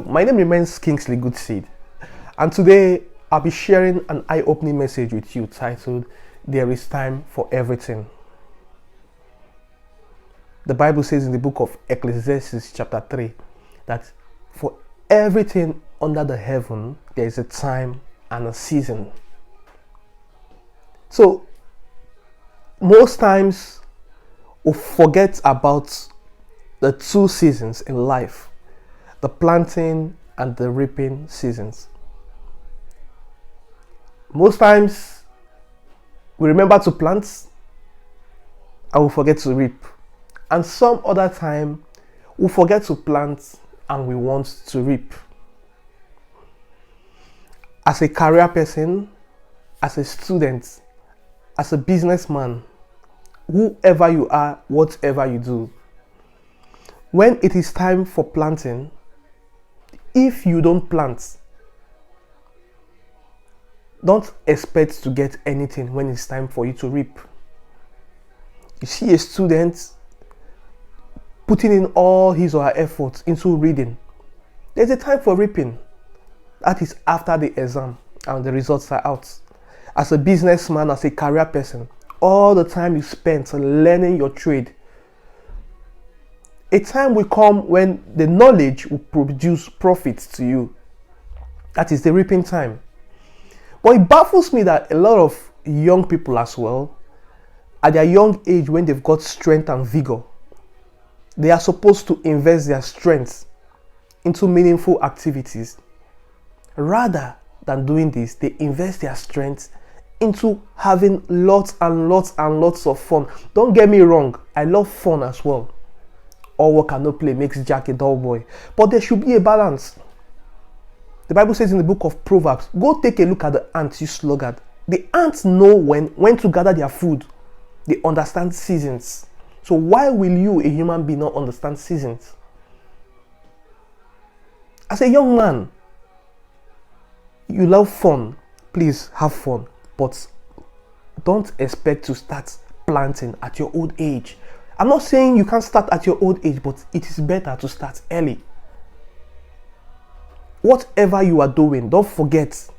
My name remains Kingsley Goodseed, and today I'll be sharing an eye-opening message with you titled, There is Time for Everything. The Bible says in the book of Ecclesiastes chapter 3 that for everything under the heaven, there is a time and a season. So, most times we forget about the two seasons in life, the planting and the reaping seasons. Most times we remember to plant and we forget to reap. And some other time we forget to plant and we want to reap. As a career person, as a student, as a businessman, whoever you are, whatever you do, when it is time for planting, if you don't plant, don't expect to get anything when it's time for you to reap. You see a student putting in all his or her efforts into reading. There's a time for reaping. That is after the exam and the results are out. As a businessman, as a career person, all the time you spent learning your trade, a time will come when the knowledge will produce profits to you. That is the reaping time. But it baffles me that a lot of young people as well, at their young age when they've got strength and vigor, they are supposed to invest their strength into meaningful activities. Rather than doing this, they invest their strength into having lots and lots and lots of fun. Don't get me wrong, I love fun as well. All work and no play makes Jack a dull boy. But there should be a balance. The Bible says in the book of Proverbs, go take a look at the ants, you sluggard. The ants know when to gather their food. They understand seasons. So why will you, a human being, not understand seasons? As a young man, you love fun. Please have fun. But don't expect to start planting at your old age. I'm not saying you can't start at your old age, but it is better to start early. Whatever you are doing, don't forget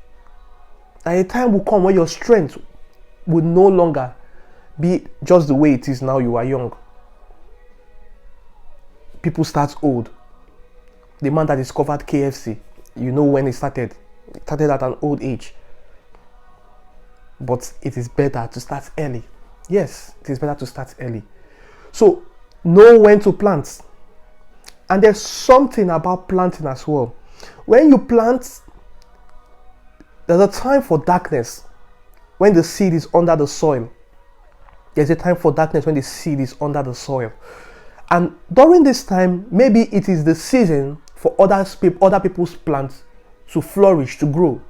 that a time will come when your strength will no longer be just the way it is now you are young. People start old. The man that discovered KFC, you know when it started. It started at an old age. But it is better to start early. Yes, it is better to start early. So, know when to plant. And there's something about planting as well. When you plant, there's a time for darkness when the seed is under the soil. There's a time for darkness when the seed is under the soil. And during this time, maybe it is the season for other people's plants to flourish, to grow.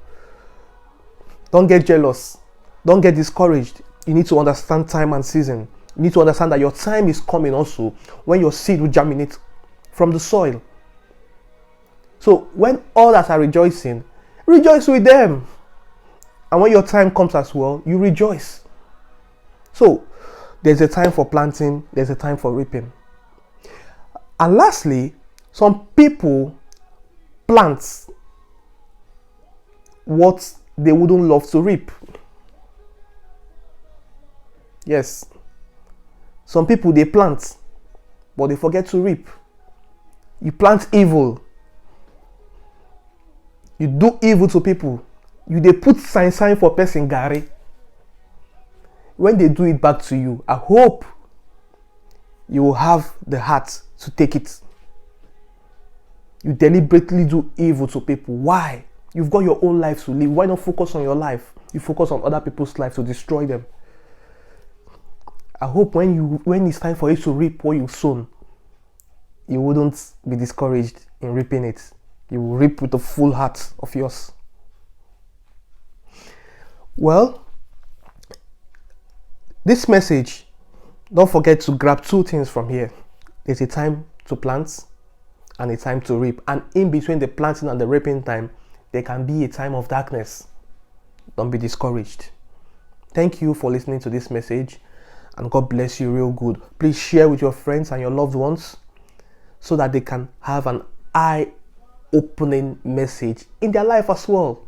Don't get jealous. Don't get discouraged. You need to understand time and season. You need to understand that your time is coming also when your seed will germinate from the soil. So when others are rejoicing, rejoice with them. And when your time comes as well, you rejoice. So there's a time for planting, there's a time for reaping. And lastly, some people plant what they wouldn't love to reap. Yes. Some people, they plant, but they forget to reap. You plant evil. You do evil to people. They put sign for person Gary. When they do it back to you, I hope you will have the heart to take it. You deliberately do evil to people. Why? You've got your own life to live. Why not focus on your life? You focus on other people's life to destroy them. I hope when it's time for you to reap what you've sown, you wouldn't be discouraged in reaping it. You will reap with the full heart of yours. Well, this message, don't forget to grab two things from here. There's a time to plant and a time to reap. And in between the planting and the reaping time, there can be a time of darkness. Don't be discouraged. Thank you for listening to this message, and God bless you real good. Please share with your friends and your loved ones so that they can have an eye opening message in their life as well.